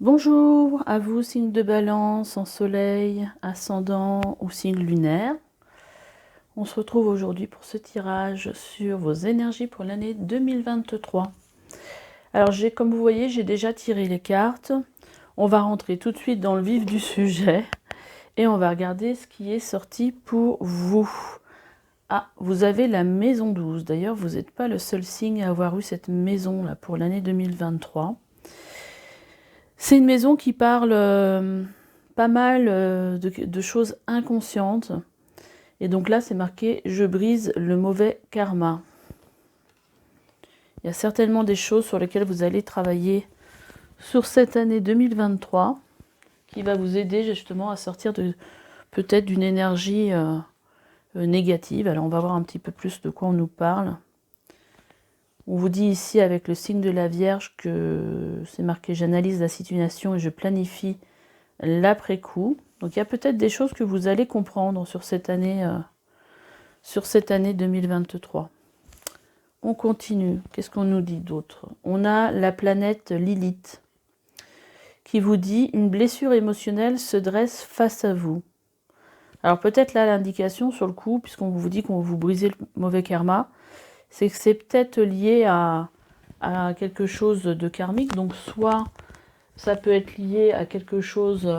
Bonjour à vous, signe de balance, en soleil, ascendant ou signe lunaire. On se retrouve aujourd'hui pour ce tirage sur vos énergies pour l'année 2023. Alors, comme vous voyez, j'ai déjà tiré les cartes. On va rentrer tout de suite dans le vif du sujet et on va regarder ce qui est sorti pour vous. Ah, vous avez la maison 12. D'ailleurs, vous n'êtes pas le seul signe à avoir eu cette maison-là pour l'année 2023. C'est une maison qui parle pas mal de choses inconscientes. Et donc là, c'est marqué « Je brise le mauvais karma ». Il y a certainement des choses sur lesquelles vous allez travailler sur cette année 2023 qui va vous aider justement à sortir peut-être d'une énergie négative. Alors on va voir un petit peu plus de quoi on nous parle. On vous dit ici avec le signe de la Vierge que c'est marqué « J'analyse la situation et je planifie l'après-coup ». Donc il y a peut-être des choses que vous allez comprendre sur cette année 2023. On continue. Qu'est-ce qu'on nous dit d'autre? On a la planète Lilith qui vous dit « Une blessure émotionnelle se dresse face à vous ». Alors peut-être là l'indication sur le coup, puisqu'on vous dit qu'on vous brisez le mauvais karma, c'est que c'est peut-être lié à quelque chose de karmique. Donc soit ça peut être lié à quelque chose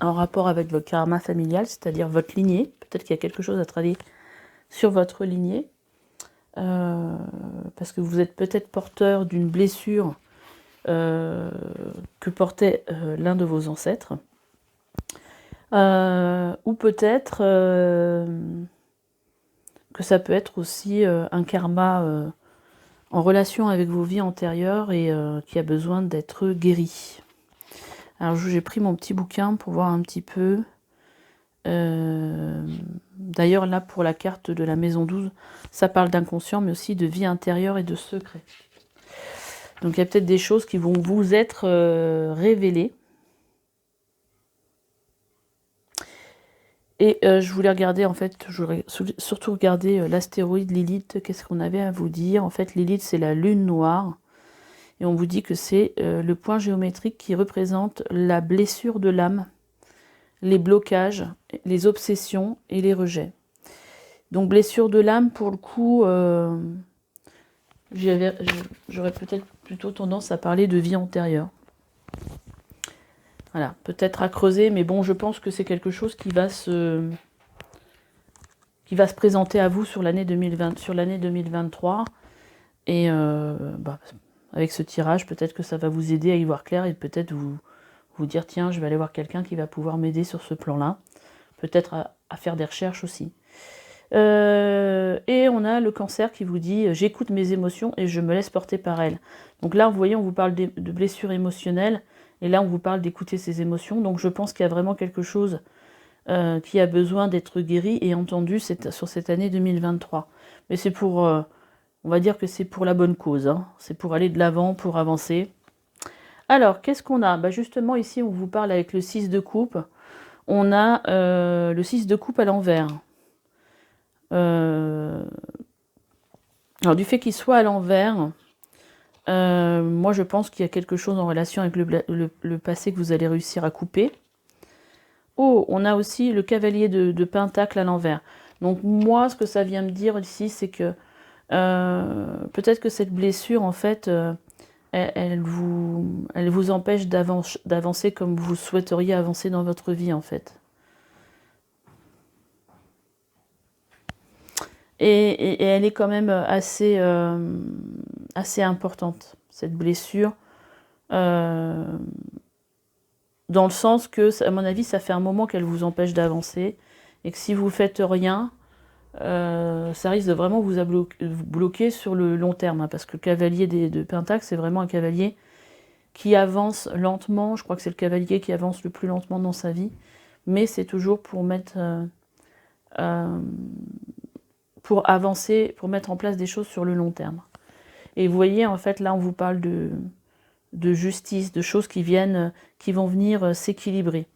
en rapport avec votre karma familial, c'est-à-dire votre lignée. Peut-être qu'il y a quelque chose à travailler sur votre lignée. Parce que vous êtes peut-être porteur d'une blessure que portait l'un de vos ancêtres. Ou peut-être que ça peut être aussi un karma en relation avec vos vies antérieures et qui a besoin d'être guéri. Alors j'ai pris mon petit bouquin pour voir un petit peu. D'ailleurs là pour la carte de la maison 12, ça parle d'inconscient mais aussi de vie intérieure et de secret. Donc il y a peut-être des choses qui vont vous être révélées. Et je voulais regarder, en fait, je voulais surtout regarder l'astéroïde Lilith, qu'est-ce qu'on avait à vous dire. En fait, Lilith, c'est la lune noire. Et on vous dit que c'est le point géométrique qui représente la blessure de l'âme, les blocages, les obsessions et les rejets. Donc, blessure de l'âme, pour le coup, j'aurais peut-être plutôt tendance à parler de vie antérieure. Voilà, peut-être à creuser, mais bon, je pense que c'est quelque chose qui va se présenter à vous sur l'année 2023. Et avec ce tirage, peut-être que ça va vous aider à y voir clair et peut-être vous dire, tiens, je vais aller voir quelqu'un qui va pouvoir m'aider sur ce plan-là. Peut-être à faire des recherches aussi. Et on a le cancer qui vous dit, j'écoute mes émotions et je me laisse porter par elles. Donc là, vous voyez, on vous parle de blessures émotionnelles. Et là, on vous parle d'écouter ses émotions. Donc, je pense qu'il y a vraiment quelque chose qui a besoin d'être guéri et entendu sur cette année 2023. Mais c'est pour, on va dire que c'est pour la bonne cause. Hein. C'est pour aller de l'avant, pour avancer. Alors, qu'est-ce qu'on a? Justement, ici, on vous parle avec le 6 de coupe. On a le 6 de coupe à l'envers. Alors, du fait qu'il soit à l'envers... moi, je pense qu'il y a quelque chose en relation avec le passé que vous allez réussir à couper. Oh, on a aussi le cavalier de pentacle à l'envers. Donc moi, ce que ça vient me dire ici, c'est que peut-être que cette blessure, en fait, elle vous empêche d'avancer comme vous souhaiteriez avancer dans votre vie, en fait. Et elle est quand même assez importante, cette blessure. Dans le sens que, à mon avis, ça fait un moment qu'elle vous empêche d'avancer. Et que si vous ne faites rien, ça risque de vraiment vous bloquer sur le long terme. Hein, parce que le cavalier de Pentacle, c'est vraiment un cavalier qui avance lentement. Je crois que c'est le cavalier qui avance le plus lentement dans sa vie. Mais c'est toujours pour pour avancer, pour mettre en place des choses sur le long terme. Et vous voyez, en fait, là, on vous parle de justice, de choses qui vont venir s'équilibrer.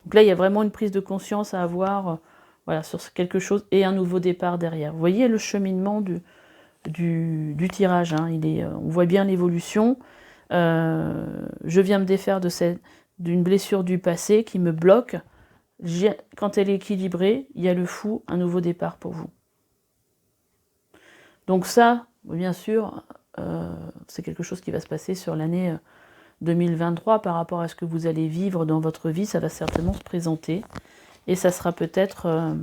Donc là, il y a vraiment une prise de conscience à avoir voilà, sur quelque chose et un nouveau départ derrière. Vous voyez le cheminement du tirage. Hein, on voit bien l'évolution. Je viens me défaire d'une blessure du passé qui me bloque. Quand elle est équilibrée, il y a le fou, un nouveau départ pour vous. Donc ça, bien sûr, c'est quelque chose qui va se passer sur l'année 2023 par rapport à ce que vous allez vivre dans votre vie. Ça va certainement se présenter. Et ça sera peut-être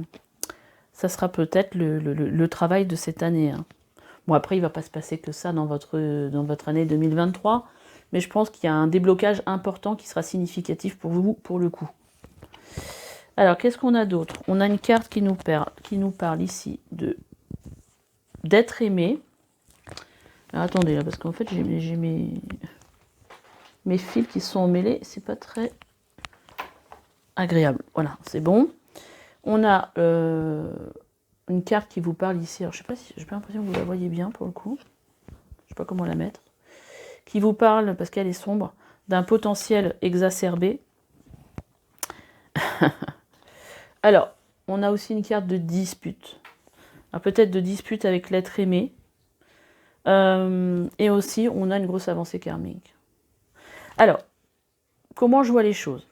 le travail de cette année. Hein. Bon, après, il ne va pas se passer que ça dans votre année 2023. Mais je pense qu'il y a un déblocage important qui sera significatif pour vous, pour le coup. Alors, qu'est-ce qu'on a d'autre? On a une carte qui nous parle ici d'être aimé. Alors, attendez, là, parce qu'en fait, j'ai mes fils qui sont emmêlés. C'est pas très agréable. Voilà, c'est bon. On a une carte qui vous parle ici. Alors, je sais pas si j'ai pas l'impression que vous la voyez bien pour le coup. Je sais pas comment la mettre. Qui vous parle, parce qu'elle est sombre, d'un potentiel exacerbé. Alors, on a aussi une carte de dispute. Peut-être de dispute avec l'être aimé. Et aussi, on a une grosse avancée karmique. Alors, comment je vois les choses?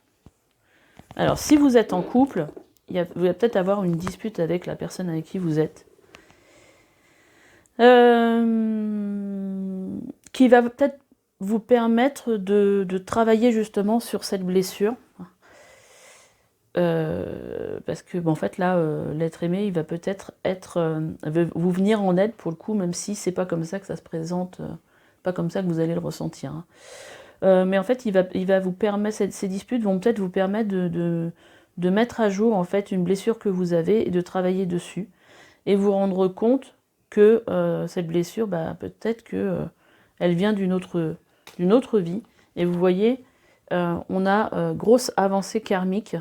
Alors, si vous êtes en couple, vous allez peut-être avoir une dispute avec la personne avec qui vous êtes. Qui va peut-être vous permettre de travailler justement sur cette blessure. Parce que, en fait, là, l'être aimé, il va peut-être vous venir en aide pour le coup, même si c'est pas comme ça que ça se présente, pas comme ça que vous allez le ressentir. Hein. Mais en fait, il va vous permettre, ces disputes vont peut-être vous permettre de mettre à jour, en fait, une blessure que vous avez et de travailler dessus. Et vous rendre compte que cette blessure, peut-être que elle vient d'une autre vie. Et vous voyez, on a grosse avancée karmique.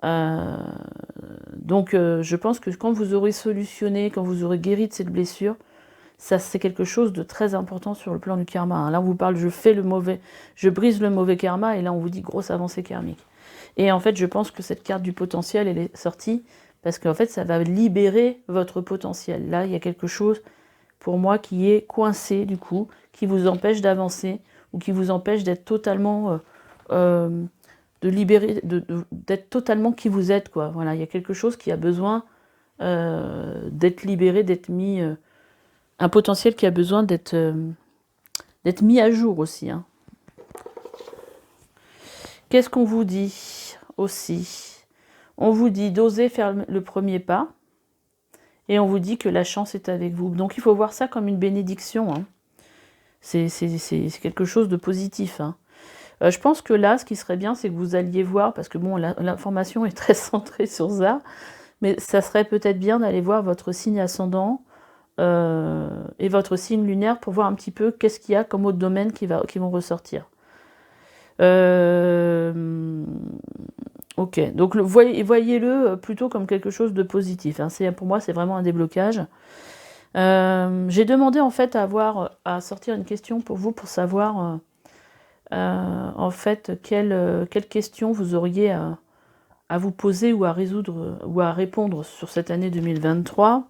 Donc je pense que quand vous aurez solutionné, quand vous aurez guéri de cette blessure, ça c'est quelque chose de très important sur le plan du karma. Hein. Là on vous parle, je brise le mauvais karma, et là on vous dit grosse avancée karmique. Et en fait je pense que cette carte du potentiel, elle est sortie parce qu'en fait ça va libérer votre potentiel. Là il y a quelque chose pour moi qui est coincé du coup, qui vous empêche d'avancer ou qui vous empêche d'être totalement de libérer, d'être totalement qui vous êtes, quoi. Voilà, il y a quelque chose qui a besoin d'être libéré, d'être mis, un potentiel qui a besoin d'être mis à jour aussi. Hein. Qu'est-ce qu'on vous dit aussi? On vous dit d'oser faire le premier pas, et on vous dit que la chance est avec vous. Donc il faut voir ça comme une bénédiction. Hein. C'est quelque chose de positif. Hein. Je pense que là, ce qui serait bien, c'est que vous alliez voir, parce que bon, l'information est très centrée sur ça, mais ça serait peut-être bien d'aller voir votre signe ascendant et votre signe lunaire pour voir un petit peu qu'est-ce qu'il y a comme autre domaine qui vont ressortir. Ok, donc voyez-le plutôt comme quelque chose de positif. Hein. Pour moi, c'est vraiment un déblocage. J'ai demandé en fait à sortir une question pour vous, pour savoir en fait quelle question vous auriez à vous poser ou à résoudre ou à répondre sur cette année 2023.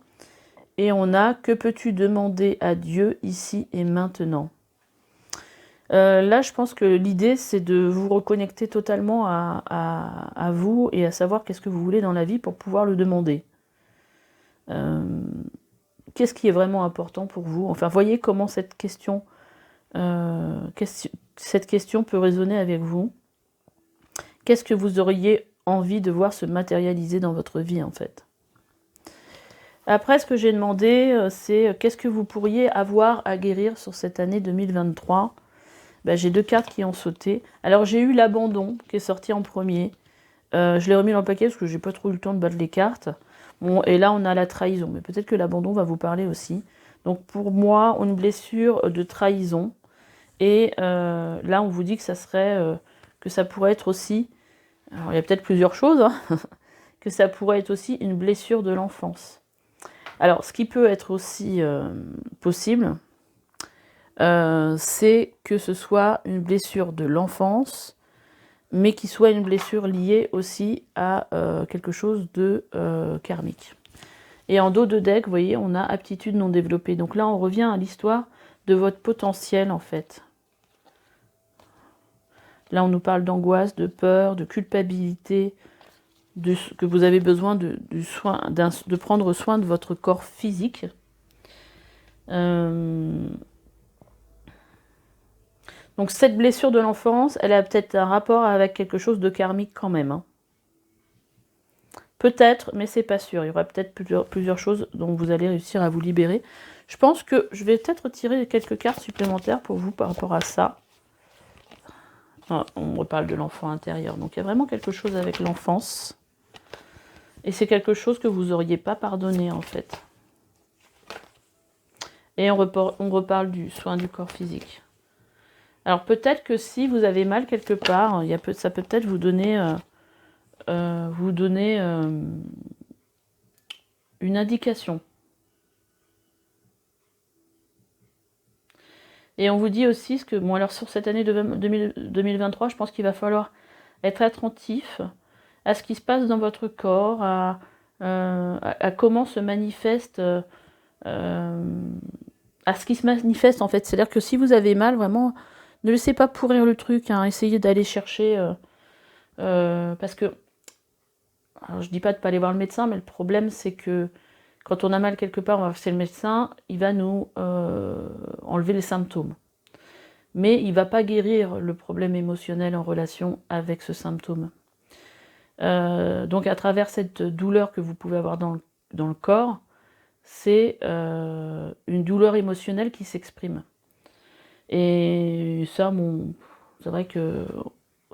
Et on a: que peux-tu demander à Dieu ici et maintenant? Là, je pense que l'idée, c'est de vous reconnecter totalement à vous et à savoir qu'est-ce que vous voulez dans la vie pour pouvoir le demander. Qu'est-ce qui est vraiment important pour vous? Enfin, voyez comment cette question peut résonner avec vous. Qu'est-ce que vous auriez envie de voir se matérialiser dans votre vie, en fait? Après, ce que j'ai demandé, c'est qu'est-ce que vous pourriez avoir à guérir sur cette année 2023? J'ai deux cartes qui ont sauté. Alors, j'ai eu l'abandon qui est sorti en premier. Je l'ai remis dans le paquet parce que j'ai pas trop eu le temps de battre les cartes. Bon, et là, on a la trahison. Mais peut-être que l'abandon va vous parler aussi. Donc, pour moi, une blessure de trahison. Et là, on vous dit que ça serait... que ça pourrait être aussi... Alors, il y a peut-être plusieurs choses. Hein, que ça pourrait être aussi une blessure de l'enfance. Alors, ce qui peut être aussi possible... c'est que ce soit une blessure de l'enfance, mais qui soit une blessure liée aussi à quelque chose de karmique. Et en dos de deck, vous voyez, on a aptitude non développée. Donc là, on revient à l'histoire de votre potentiel, en fait. Là, on nous parle d'angoisse, de peur, de culpabilité, que vous avez besoin de prendre soin de votre corps physique. Donc cette blessure de l'enfance, elle a peut-être un rapport avec quelque chose de karmique quand même. Hein. Peut-être, mais c'est pas sûr. Il y aura peut-être plusieurs choses dont vous allez réussir à vous libérer. Je pense que je vais peut-être tirer quelques cartes supplémentaires pour vous par rapport à ça. Ah, on reparle de l'enfant intérieur. Donc il y a vraiment quelque chose avec l'enfance. Et c'est quelque chose que vous n'auriez pas pardonné en fait. Et on reparle du soin du corps physique. Alors peut-être que si vous avez mal quelque part, ça peut peut-être vous donner, une indication. Et on vous dit aussi que, bon alors sur cette année 2023, je pense qu'il va falloir être attentif à ce qui se passe dans votre corps, à comment se manifeste, à ce qui se manifeste en fait. C'est-à-dire que si vous avez mal, vraiment, ne laissez pas pourrir le truc, hein, essayez d'aller chercher, parce que, alors je dis pas de pas aller voir le médecin, mais le problème c'est que quand on a mal quelque part, on va voir le médecin, il va nous enlever les symptômes. Mais il ne va pas guérir le problème émotionnel en relation avec ce symptôme. Donc à travers cette douleur que vous pouvez avoir dans le corps, c'est une douleur émotionnelle qui s'exprime. Et ça, c'est vrai que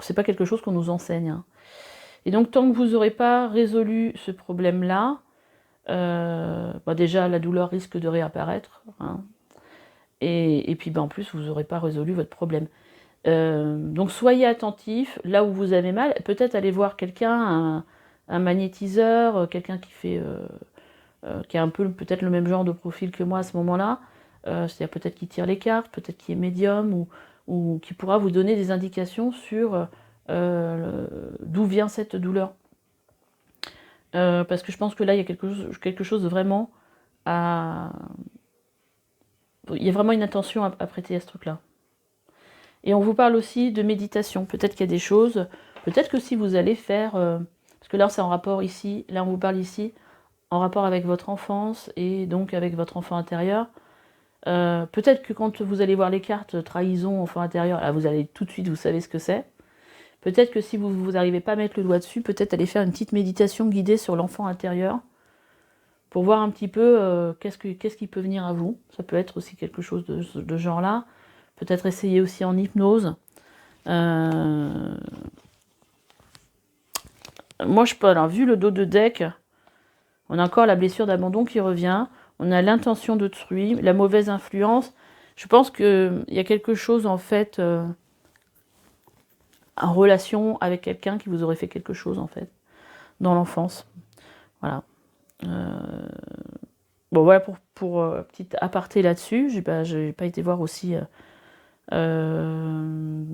c'est pas quelque chose qu'on nous enseigne. Hein. Et donc tant que vous n'aurez pas résolu ce problème-là, déjà la douleur risque de réapparaître. Hein. Et puis en plus, vous n'aurez pas résolu votre problème. Donc soyez attentifs, là où vous avez mal, peut-être aller voir quelqu'un, un magnétiseur, quelqu'un qui fait qui a un peu peut-être le même genre de profil que moi à ce moment-là, c'est-à-dire peut-être qui tire les cartes, peut-être qui est médium, ou qui pourra vous donner des indications sur d'où vient cette douleur. Parce que je pense que là, il y a quelque chose de vraiment à... Il y a vraiment une attention à prêter à ce truc-là. Et on vous parle aussi de méditation. Peut-être qu'il y a des choses, peut-être que si vous allez faire... parce que là, c'est en rapport ici, là, on vous parle ici, en rapport avec votre enfance et donc avec votre enfant intérieur. Peut-être que quand vous allez voir les cartes trahison, enfant intérieur, là, vous allez tout de suite, vous savez ce que c'est. Peut-être que si vous n'arrivez pas à mettre le doigt dessus, peut-être aller faire une petite méditation guidée sur l'enfant intérieur pour voir un petit peu qu'est-ce qui peut venir à vous. Ça peut être aussi quelque chose de ce genre-là. Peut-être essayer aussi en hypnose. Moi, je peux. Alors, vu le dos de deck, on a encore la blessure d'abandon qui revient. On a l'intention d'autrui, la mauvaise influence. Je pense qu'il y a quelque chose, en fait, en relation avec quelqu'un qui vous aurait fait quelque chose, en fait, dans l'enfance. Voilà. Bon, voilà pour petite aparté là-dessus. J'ai pas été voir aussi dans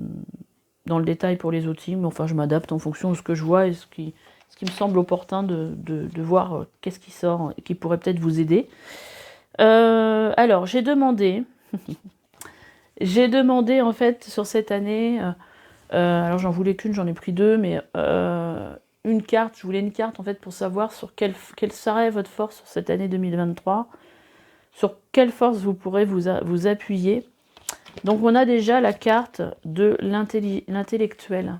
le détail pour les autres signes, mais enfin, je m'adapte en fonction de ce que je vois et ce qui me semble opportun de voir qu'est-ce qui sort et qui pourrait peut-être vous aider. Alors, j'ai demandé en fait sur cette année, alors j'en voulais qu'une, j'en ai pris deux, mais une carte, je voulais une carte en fait pour savoir sur quelle serait votre force sur cette année 2023, sur quelle force vous pourrez vous appuyer. Donc on a déjà la carte de l'intellectuel.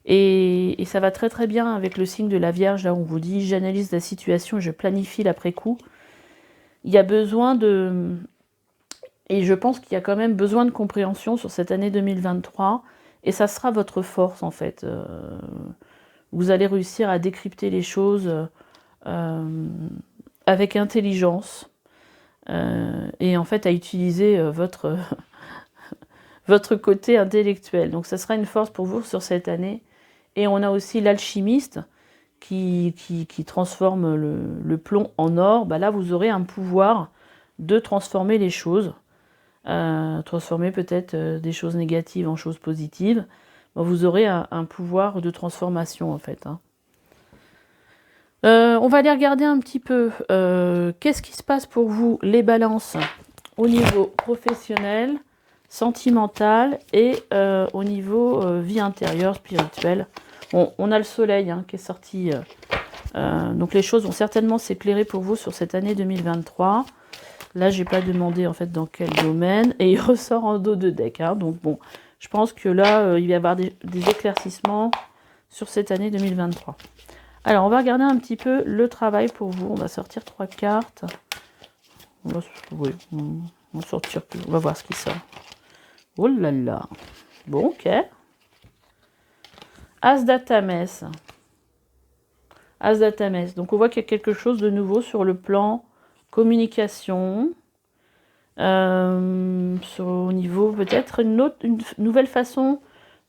Et ça va très très bien avec le signe de la Vierge, là où on vous dit « j'analyse la situation et je planifie l'après-coup ». Il y a besoin de... Et je pense qu'il y a quand même besoin de compréhension sur cette année 2023. Et ça sera votre force, en fait. Vous allez réussir à décrypter les choses avec intelligence. Et en fait, à utiliser votre côté intellectuel. Donc, ça sera une force pour vous sur cette année. Et on a aussi l'alchimiste qui transforme le plomb en or. Bah là, vous aurez un pouvoir de transformer les choses. Transformer peut-être des choses négatives en choses positives. Bah, vous aurez un pouvoir de transformation, en fait. Hein. On va aller regarder un petit peu qu'est-ce qui se passe pour vous, les balances, au niveau professionnel. sentimentale et au niveau vie intérieure, spirituelle. On a le soleil hein, qui est sorti. Donc les choses vont certainement s'éclairer pour vous sur cette année 2023. Là, j'ai pas demandé en fait dans quel domaine. Et il ressort en dos de deck. Hein, donc bon, je pense que là, il va y avoir des éclaircissements sur cette année 2023. Alors, on va regarder un petit peu le travail pour vous. On va sortir 3 cartes. On va sortir, on va voir ce qui sort. Oh là là. Bon, ok. As d'Atames. As d'Atames. Donc, on voit qu'il y a quelque chose de nouveau sur le plan communication. Au niveau, peut-être, une nouvelle façon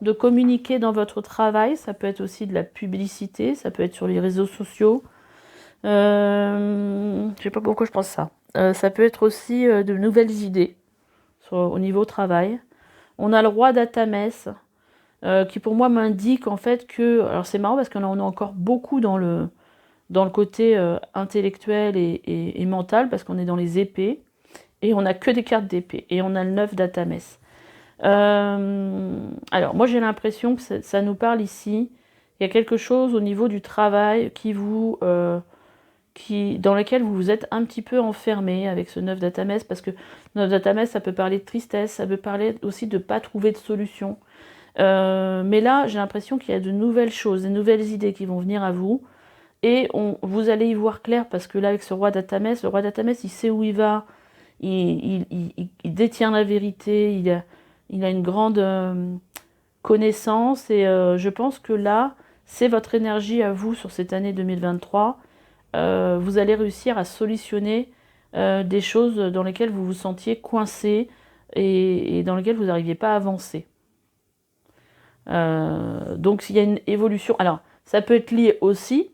de communiquer dans votre travail. Ça peut être aussi de la publicité. Ça peut être sur les réseaux sociaux. Je sais pas pourquoi je pense ça. Ça peut être aussi de nouvelles idées au niveau travail. On a le roi d'Atames qui pour moi m'indique en fait que... Alors c'est marrant parce qu'on a encore beaucoup dans le côté intellectuel et mental parce qu'on est dans les épées et on n'a que des cartes d'épée et on a le 9 d'Atames. Alors moi j'ai l'impression que ça nous parle ici. Il y a quelque chose au niveau du travail dans lequel vous vous êtes un petit peu enfermé avec ce 9 d'Atames, parce que 9 d'Atames, ça peut parler de tristesse, ça peut parler aussi de ne pas trouver de solution. Mais là, j'ai l'impression qu'il y a de nouvelles choses, de nouvelles idées qui vont venir à vous, et vous allez y voir clair, parce que là, avec ce roi d'Atames, le roi d'Atames, il sait où il va, il détient la vérité, il a une grande connaissance, et je pense que là, c'est votre énergie à vous sur cette année 2023. Vous allez réussir à solutionner des choses dans lesquelles vous vous sentiez coincé et dans lesquelles vous n'arriviez pas à avancer. Donc il y a une évolution. Alors ça peut être lié aussi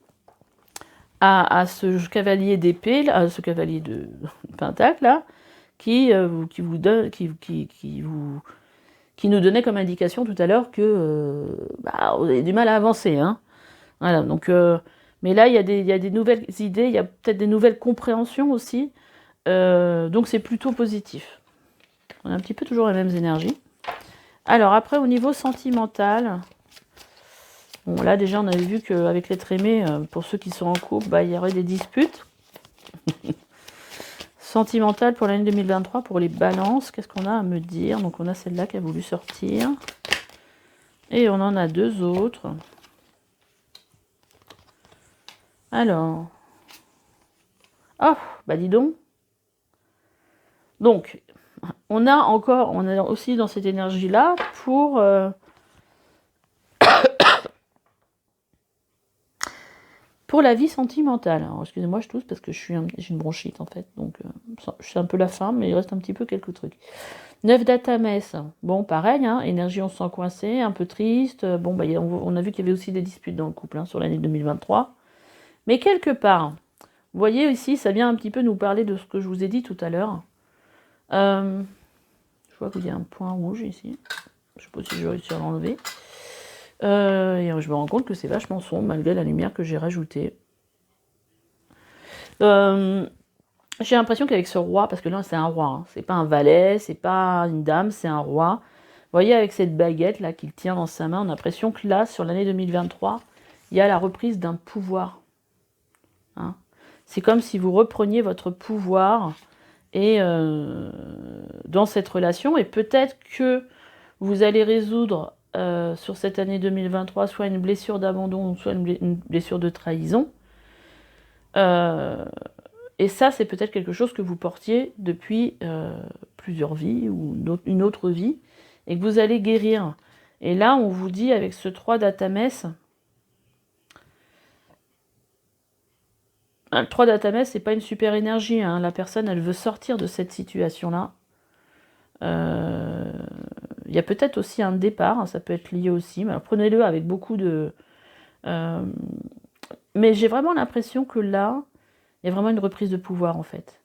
à ce cavalier d'épée, à ce cavalier de pentacle là, qui nous donnait comme indication tout à l'heure que vous avez du mal à avancer. Hein. Voilà, donc... mais là, il y a des nouvelles idées, il y a peut-être des nouvelles compréhensions aussi. Donc c'est plutôt positif. On a un petit peu toujours les mêmes énergies. Alors après, au niveau sentimental, bon là déjà on avait vu qu'avec l'être aimé, pour ceux qui sont en couple, il y aurait des disputes. Sentimental pour l'année 2023, pour les balances, qu'est-ce qu'on a à me dire? Donc on a celle-là qui a voulu sortir. Et on en a 2 autres. Alors. Oh, dis donc. Donc, on a aussi dans cette énergie-là pour la vie sentimentale. Alors, excusez-moi, je tousse parce que j'ai une bronchite en fait. Donc, je suis un peu la fin, mais il reste un petit peu quelques trucs. 9 d'Atames. Bon, pareil, hein, énergie, on se sent coincé, un peu triste. Bon, on a vu qu'il y avait aussi des disputes dans le couple sur l'année 2023. Mais quelque part, vous voyez ici, ça vient un petit peu nous parler de ce que je vous ai dit tout à l'heure. Je vois qu'il y a un point rouge ici. Je ne sais pas si je vais réussir à l'enlever. Et je me rends compte que c'est vachement sombre malgré la lumière que j'ai rajoutée. J'ai l'impression qu'avec ce roi, parce que là c'est un roi, hein, c'est pas un valet, c'est pas une dame, c'est un roi. Vous voyez avec cette baguette là qu'il tient dans sa main, on a l'impression que là, sur l'année 2023, il y a la reprise d'un pouvoir. Hein. C'est comme si vous repreniez votre pouvoir et dans cette relation, et peut-être que vous allez résoudre sur cette année 2023 soit une blessure d'abandon, soit une blessure de trahison. Et ça, c'est peut-être quelque chose que vous portiez depuis plusieurs vies ou une autre vie, et que vous allez guérir. Et là, on vous dit, avec ce 3 d'Atames, le 3 d'Atames, c'est pas une super énergie. Hein. La personne, elle veut sortir de cette situation-là. Il y a peut-être aussi un départ, hein, ça peut être lié aussi. Mais prenez-le avec beaucoup de... mais j'ai vraiment l'impression que là, il y a vraiment une reprise de pouvoir, en fait.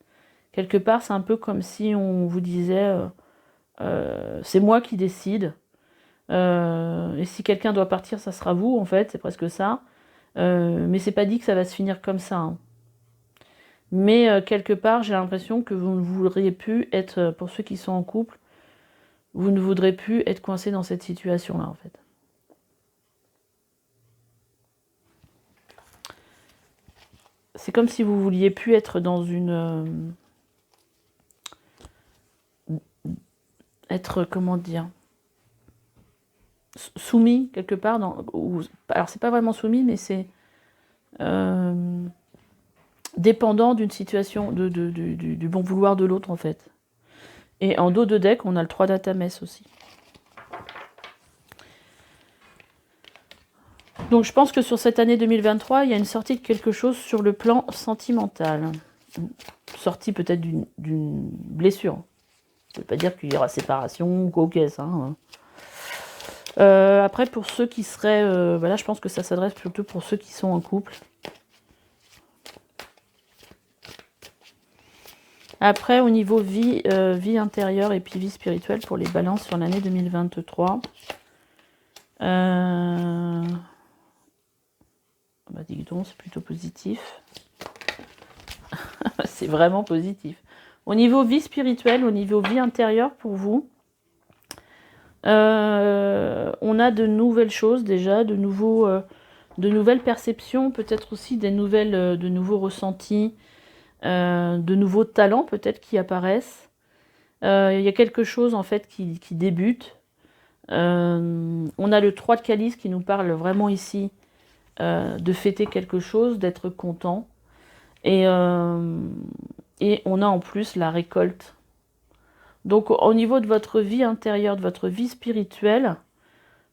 Quelque part, c'est un peu comme si on vous disait c'est moi qui décide. Et si quelqu'un doit partir, ça sera vous, en fait. C'est presque ça. Mais c'est pas dit que ça va se finir comme ça. Hein. Mais quelque part, j'ai l'impression que vous ne voudriez plus être, pour ceux qui sont en couple, vous ne voudrez plus être coincé dans cette situation-là, en fait. C'est comme si vous vouliez plus être dans une... être, comment dire, soumis quelque part. Alors, c'est pas vraiment soumis, mais c'est dépendant d'une situation, du bon vouloir de l'autre, en fait. Et en dos de deck, on a le 3 d'Atames aussi. Donc je pense que sur cette année 2023, il y a une sortie de quelque chose sur le plan sentimental. Sortie peut-être d'une blessure. Ça ne veut pas dire qu'il y aura séparation ou quoi qu'est-ce. Hein. Après, pour ceux qui seraient... là, je pense que ça s'adresse plutôt pour ceux qui sont en couple. Après, au niveau vie intérieure et puis vie spirituelle pour les balances sur l'année 2023. Bah dis donc, c'est plutôt positif. C'est vraiment positif. Au niveau vie spirituelle, au niveau vie intérieure pour vous, on a de nouvelles choses déjà, de nouvelles perceptions, peut-être aussi de nouveaux ressentis, de nouveaux talents peut-être qui apparaissent. Il y a quelque chose en fait qui débute. On a le 3 de calice qui nous parle vraiment ici de fêter quelque chose, d'être content. Et on a en plus la récolte. Donc au niveau de votre vie intérieure, de votre vie spirituelle,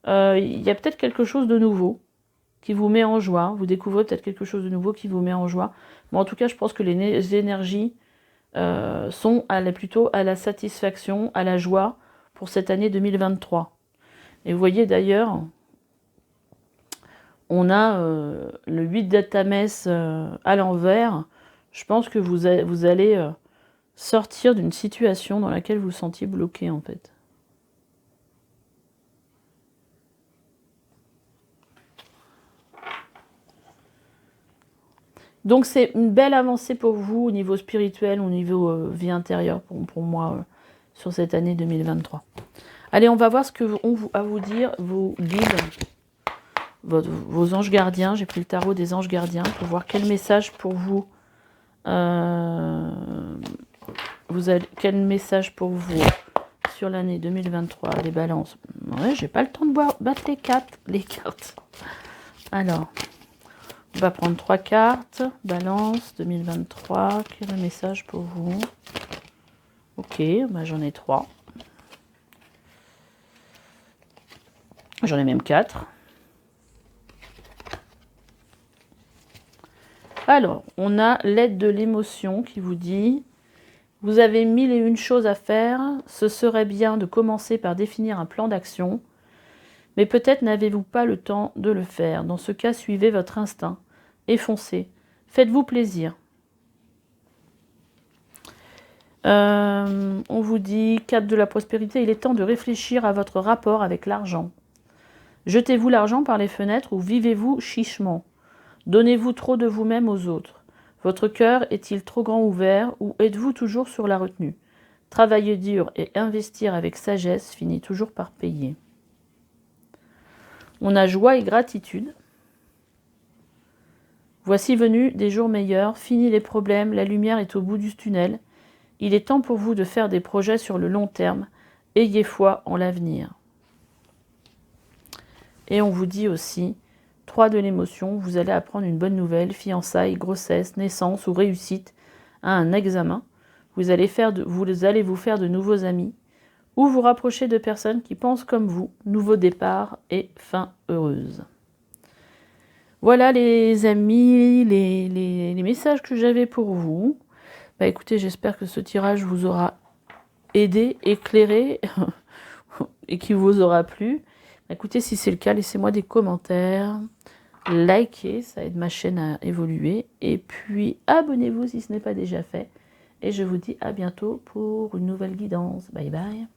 il y a peut-être quelque chose de nouveau qui vous met en joie. Vous découvrez peut-être quelque chose de nouveau qui vous met en joie. Mais en tout cas, je pense que les énergies sont plutôt à la satisfaction, à la joie pour cette année 2023. Et vous voyez d'ailleurs, on a le 8 d'Atames à l'envers. Je pense que vous allez sortir d'une situation dans laquelle vous vous sentiez bloqué, en fait. Donc c'est une belle avancée pour vous au niveau spirituel, au niveau vie intérieure pour moi sur cette année 2023. Allez, on va voir ce que ont à vous dire vos guides, vos anges gardiens. J'ai pris le tarot des anges gardiens pour voir quel message pour vous, quel message pour vous sur l'année 2023, les balances. Ouais, j'ai pas le temps de battre les cartes. Alors, on va prendre 3 cartes. Balance 2023. Quel est le message pour vous? Ok, bah j'en ai 3. J'en ai même 4. Alors, on a l'aide de l'émotion qui vous dit: vous avez 1001 choses à faire, ce serait bien de commencer par définir un plan d'action, mais peut-être n'avez-vous pas le temps de le faire. Dans ce cas, suivez votre instinct et foncez. Faites-vous plaisir. On vous dit, 4 de la prospérité, il est temps de réfléchir à votre rapport avec l'argent. Jetez-vous l'argent par les fenêtres ou vivez-vous chichement? Donnez-vous trop de vous-même aux autres? Votre cœur est-il trop grand ouvert ou êtes-vous toujours sur la retenue? Travailler dur et investir avec sagesse finit toujours par payer. On a joie et gratitude. Voici venus des jours meilleurs, fini les problèmes, la lumière est au bout du tunnel. Il est temps pour vous de faire des projets sur le long terme. Ayez foi en l'avenir. Et on vous dit aussi, 3 de l'émotion, vous allez apprendre une bonne nouvelle, fiançailles, grossesse, naissance ou réussite à un examen. Vous allez vous faire de nouveaux amis ou vous rapprocher de personnes qui pensent comme vous. Nouveau départ et fin heureuse. Voilà les amis, les messages que j'avais pour vous. Bah écoutez, j'espère que ce tirage vous aura aidé, éclairé et qui vous aura plu. Écoutez, si c'est le cas, laissez-moi des commentaires, likez, ça aide ma chaîne à évoluer. Et puis, abonnez-vous si ce n'est pas déjà fait. Et je vous dis à bientôt pour une nouvelle guidance. Bye bye.